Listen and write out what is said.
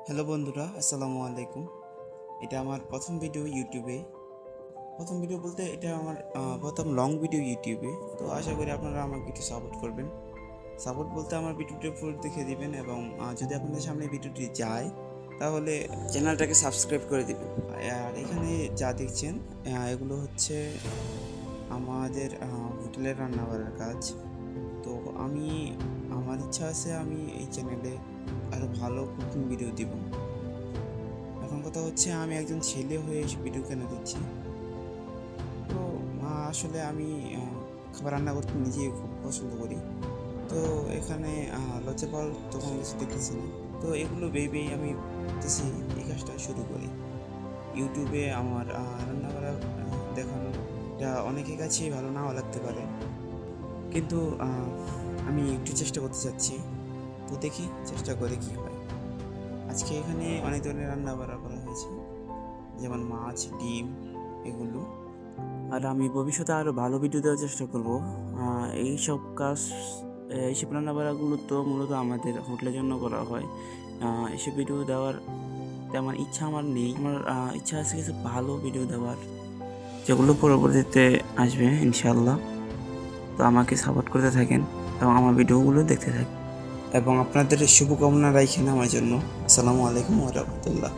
Hello বন্ধুরা, আসসালামু আলাইকুম। এটা আমার প্রথম ভিডিও ইউটিউবে। প্রথম ভিডিও বলতে এটা আমার প্রথম লং ভিডিও ইউটিউবে। তো আশা করি আপনারা আমাকে একটু সাপোর্ট করবেন। সাপোর্ট বলতে আমার ভিডিওটি ফুল দেখে দিবেন এবং যদি আপনাদের সামনে ভিডিওটি যায় তাহলে চ্যানেলটাকে সাবস্ক্রাইব করে দিবেন। আর এখানে যা দেখছেন এগুলো হচ্ছে আমাদের হোটেলের রান্নাবাড়ার কাজ। তো আমি আমার ইচ্ছা আছে আমি এই চ্যানেলে আরও ভালো কুকিং ভিডিও দিব। এখন কথা হচ্ছে আমি একজন ছেলে হয়ে এসে ভিডিও কেন দিচ্ছি। তো আসলে আমি খাবার রান্না করতে নিজেই খুব পছন্দ করি। তো এখানে লজ্জা পাওয়ার তো কোনো কিছু দেখতেছি না। তো এগুলো ভেবেই আমি ভাবতেছি এই কাজটা শুরু করি। ইউটিউবে আমার রান্না করা দেখানো এটা অনেকের কাছেই ভালো নাও লাগতে পারে, কিন্তু আমি একটু চেষ্টা করতে চাচ্ছি। তো দেখি চেষ্টা করে কি হয়। আজকে এখানে অনেক ধরনের রান্না বান্না করা হয়েছে, যেমন মাছ, ডিম, এগুলো। আর আমি ভবিষ্যতে আরও ভালো ভিডিও দেওয়ার চেষ্টা করব। এইসব কাজ, এইসব রান্নাবান্নাগুলো তো মূলত আমাদের হোটেলের জন্য করা হয়। এসব ভিডিও দেওয়ার তেমন ইচ্ছা আমার নেই। আমার ইচ্ছা আছে কিছু ভালো ভিডিও দেওয়ার, যেগুলো পরবর্তীতে আসবে ইনশাল্লাহ। তো আমাকে সাপোর্ট করতে থাকেন এবং আমার ভিডিওগুলো দেখতে থাকেন এবং আপনাদের শুভকামনা রাখেন আমার জন্য। আসসালামু আলাইকুম ওয়া রাহমাতুল্লাহ।